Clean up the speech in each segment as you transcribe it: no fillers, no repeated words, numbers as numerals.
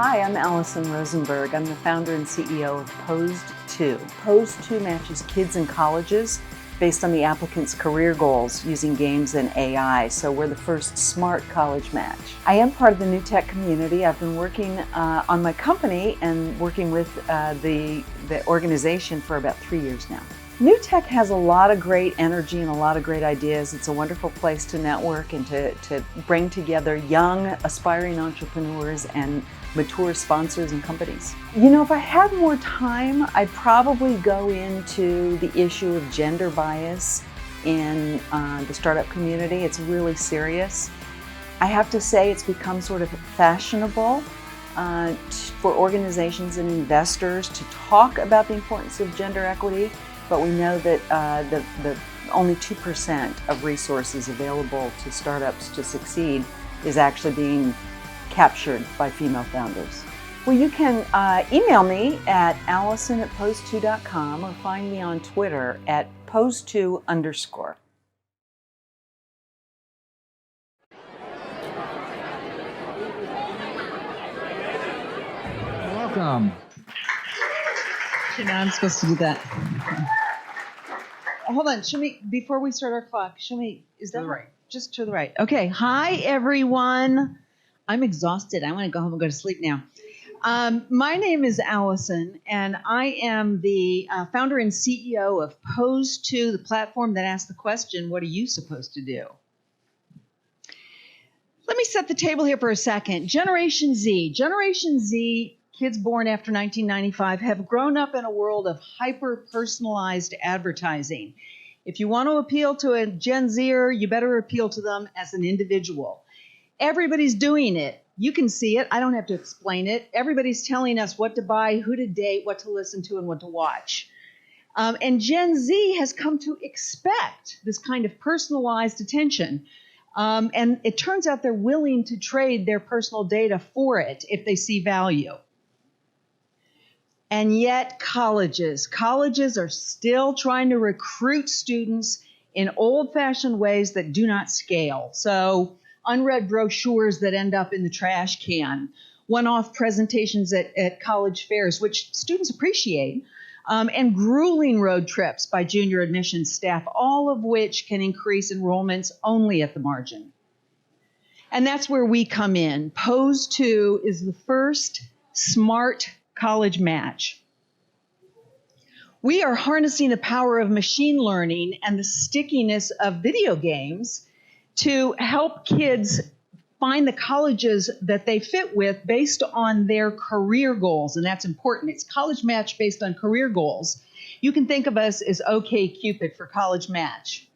Hi, I'm Allison Rosenberg. I'm the founder and CEO of posed2. posed2 matches kids in colleges based on the applicant's career goals using games and AI, so we're the first smart college match. I am part of the new tech community. I've been working on my company and working with the organization for about 3 years now. New tech has a lot of great energy and a lot of great ideas. It's a wonderful place to network and to bring together young, aspiring entrepreneurs and mature sponsors and companies. You know, if I had more time, I'd probably go into the issue of gender bias in the startup community. It's really serious. I have to say it's become sort of fashionable for organizations and investors to talk about the importance of gender equity, but we know that the only 2% of resources available to startups to succeed is actually being captured by female founders. Well, you can email me at allison@posed2.com or find me on Twitter at posed2_. Welcome. I'm supposed to do that. Hold on, before we start our clock, is that right? Just to the right. Okay, hi everyone. I'm exhausted. I want to go home and go to sleep now. My name is Allison, and I am the founder and CEO of posed2, the platform that asks the question, what are you supposed to do? Let me set the table here for a second. Generation Z, kids born after 1995, have grown up in a world of hyper-personalized advertising. If you want to appeal to a Gen Zer, you better appeal to them as an individual. Everybody's doing it. You can see it. I don't have to explain it. Everybody's telling us what to buy, who to date, what to listen to, and what to watch. And Gen Z has come to expect this kind of personalized attention. And it turns out they're willing to trade their personal data for it if they see value. And yet colleges are still trying to recruit students in old-fashioned ways that do not scale. So unread brochures that end up in the trash can, one-off presentations at college fairs, which students appreciate, and grueling road trips by junior admissions staff, all of which can increase enrollments only at the margin. And that's where we come in. posed2 is the first smart college match. We are harnessing the power of machine learning and the stickiness of video games to help kids find the colleges that they fit with based on their career goals, and that's important. It's college match based on career goals. You can think of us as OkCupid for college match.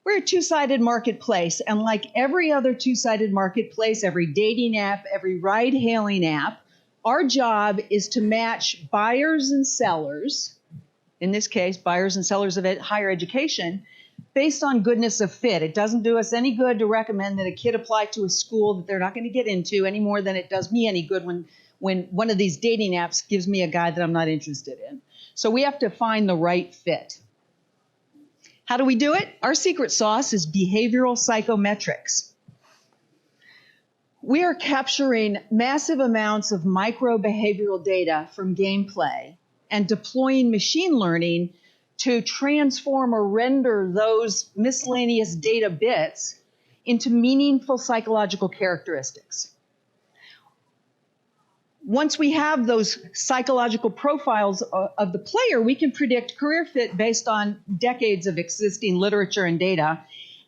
We're a two-sided marketplace, and like every other two-sided marketplace, every dating app, every ride-hailing app, our job is to match buyers and sellers, in this case, buyers and sellers of higher education, based on goodness of fit. It doesn't do us any good to recommend that a kid apply to a school that they're not going to get into any more than it does me any good when one of these dating apps gives me a guy that I'm not interested in. So we have to find the right fit. How do we do it? Our secret sauce is behavioral psychometrics. We are capturing massive amounts of micro-behavioral data from gameplay and deploying machine learning to transform or render those miscellaneous data bits into meaningful psychological characteristics. Once we have those psychological profiles of the player, we can predict career fit based on decades of existing literature and data.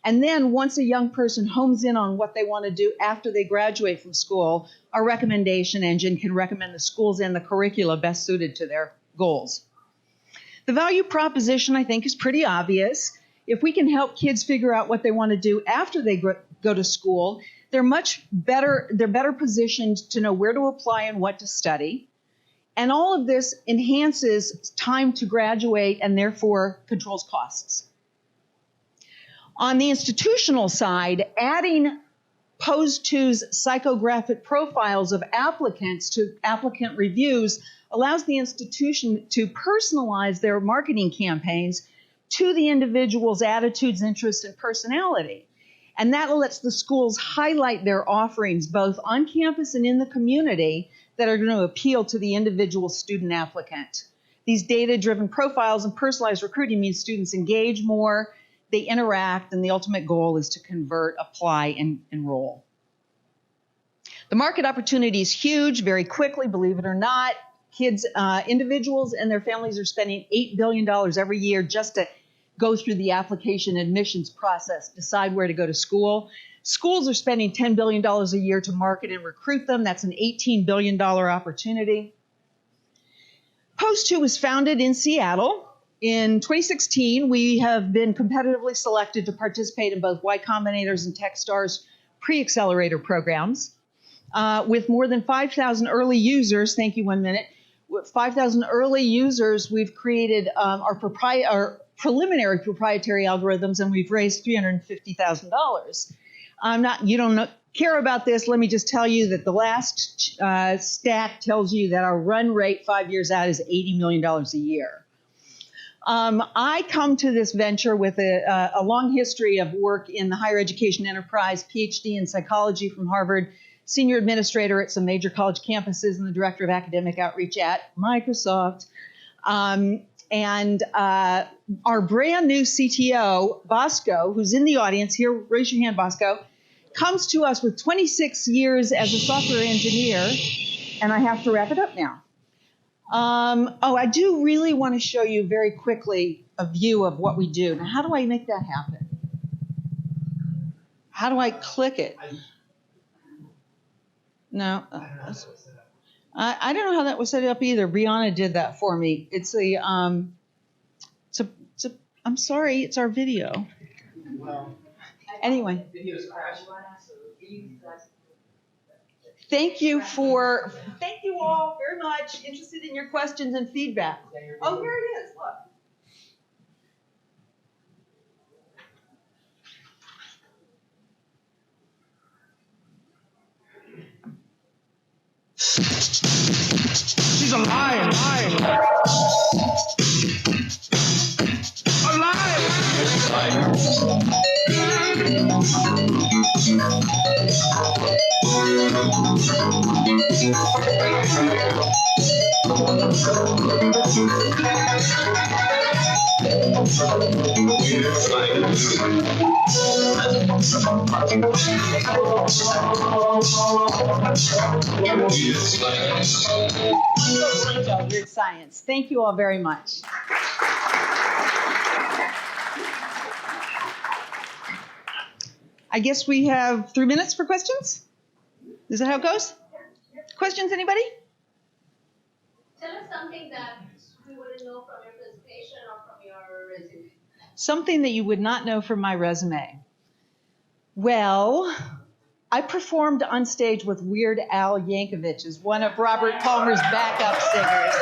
And then once a young person homes in on what they want to do after they graduate from school, our recommendation engine can recommend the schools and the curricula best suited to their goals. The value proposition, I think, is pretty obvious. If we can help kids figure out what they want to do after they go to school, they're better positioned to know where to apply and what to study. And all of this enhances time to graduate and therefore controls costs. On the institutional side, adding posed2's psychographic profiles of applicants to applicant reviews allows the institution to personalize their marketing campaigns to the individual's attitudes, interests, and personality. And that lets the schools highlight their offerings both on campus and in the community that are going to appeal to the individual student applicant. These data-driven profiles and personalized recruiting means students engage more, they interact, and the ultimate goal is to convert, apply, and enroll. The market opportunity is huge, very quickly, believe it or not. Kids, individuals and their families are spending $8 billion every year just to go through the application admissions process, decide where to go to school. Schools are spending $10 billion a year to market and recruit them. That's an $18 billion opportunity. posed2 was founded in Seattle. In 2016, we have been competitively selected to participate in both Y Combinator's and Techstars pre-accelerator programs. With more than 5,000 early users, thank you, 1 minute. With 5,000 early users, we've created our preliminary proprietary algorithms, and we've raised $350,000. You don't care about this. Let me just tell you that the last stat tells you that our run rate 5 years out is $80 million a year. I come to this venture with a long history of work in the higher education enterprise, PhD in psychology from Harvard, senior administrator at some major college campuses, and the director of academic outreach at Microsoft. And our brand new CTO, Bosco, who's in the audience here, raise your hand, Bosco, comes to us with 26 years as a software engineer, and I have to wrap it up now. I do really want to show you very quickly a view of what we do. Now, how do I make that happen? How do I click it? No, I don't know how that was set up either. Brianna did that for me. It's I'm sorry, it's our video. Anyway. Thank you all very much. Interested in your questions and feedback. Oh, here it is, look. She's alive. Weird science. Thank you all very much. I guess we have 3 minutes for questions. Is that how it goes? Questions, anybody? Tell us something that we wouldn't know from your presentation or from your resume. Something that you would not know from my resume. Well, I performed on stage with Weird Al Yankovic as one of Robert Palmer's backup singers.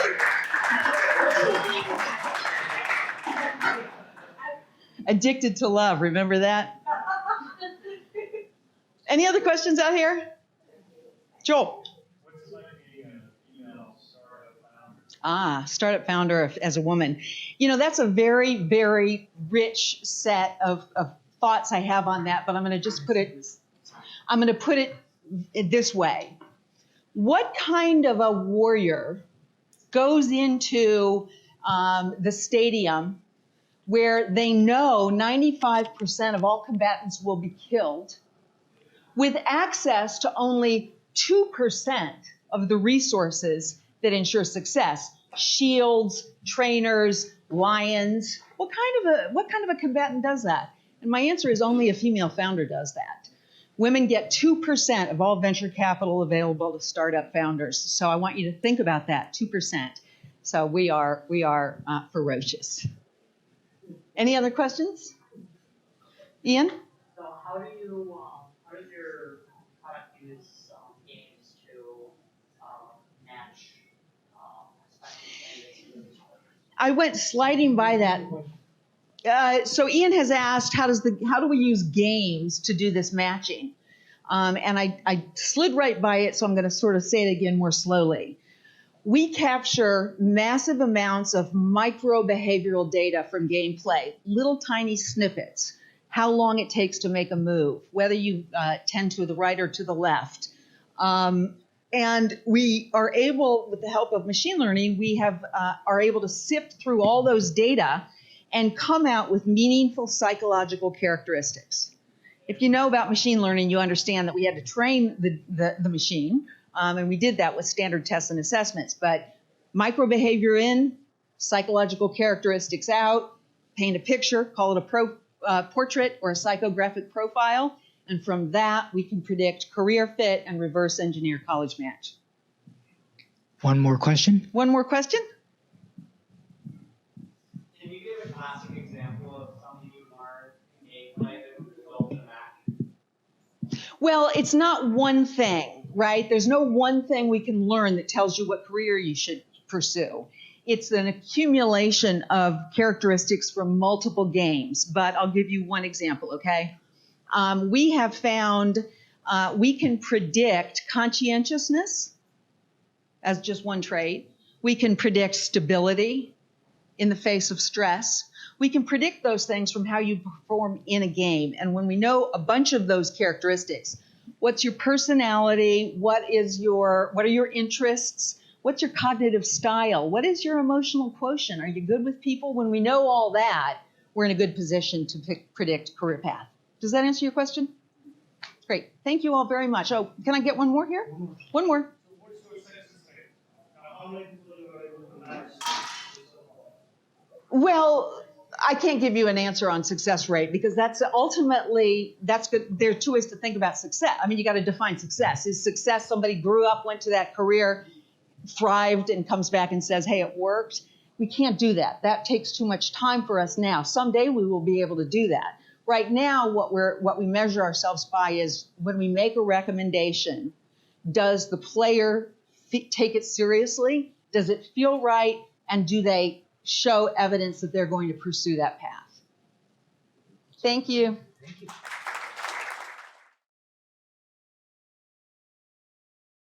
Addicted to Love, remember that? Any other questions out here? Joel. What's it like being a female startup founder? Startup founder as a woman. You know, that's a very, very rich set of thoughts I have on that, but I'm going to put it this way. What kind of a warrior goes into the stadium where they know 95% of all combatants will be killed with access to only 2% of the resources that ensure success? Shields, trainers, lions. What kind of a combatant does that? And my answer is only a female founder does that. Women get 2% of all venture capital available to startup founders. So I want you to think about that, 2%. So we are ferocious. Any other questions? Ian? So how does your product use games to match I went sliding by that. So Ian has asked, how do we use games to do this matching? And I slid right by it, so I'm going to sort of say it again more slowly. We capture massive amounts of micro-behavioral data from gameplay, little tiny snippets, how long it takes to make a move, whether you tend to the right or to the left, And we are able, with the help of machine learning, we are able to sift through all those data and come out with meaningful psychological characteristics. If you know about machine learning, you understand that we had to train the machine, and we did that with standard tests and assessments. But microbehavior in, psychological characteristics out, paint a picture, call it a portrait or a psychographic profile, and from that we can predict career fit and reverse engineer college match. One more question. One more question? Can you give a classic example of something you learned in gameplay that would result in that? Well, it's not one thing, right? There's no one thing we can learn that tells you what career you should pursue. It's an accumulation of characteristics from multiple games, but I'll give you one example, okay? We have found we can predict conscientiousness as just one trait. We can predict stability in the face of stress. We can predict those things from how you perform in a game. And when we know a bunch of those characteristics, what's your personality? What are your interests? What's your cognitive style? What is your emotional quotient? Are you good with people? When we know all that, we're in a good position to predict career path. Does that answer your question? Great. Thank you all very much. Oh, can I get one more here? One more. What's your success rate? How many people you are able to match? Well, I can't give you an answer on success rate because that's good. There are two ways to think about success. I mean, you got to define success. Is success somebody grew up, went to that career, thrived, and comes back and says, hey, it worked? We can't do that. That takes too much time for us now. Someday we will be able to do that. Right now, what we measure ourselves by is when we make a recommendation, does the player take it seriously? Does it feel right? And do they show evidence that they're going to pursue that path? Thank you. Thank you.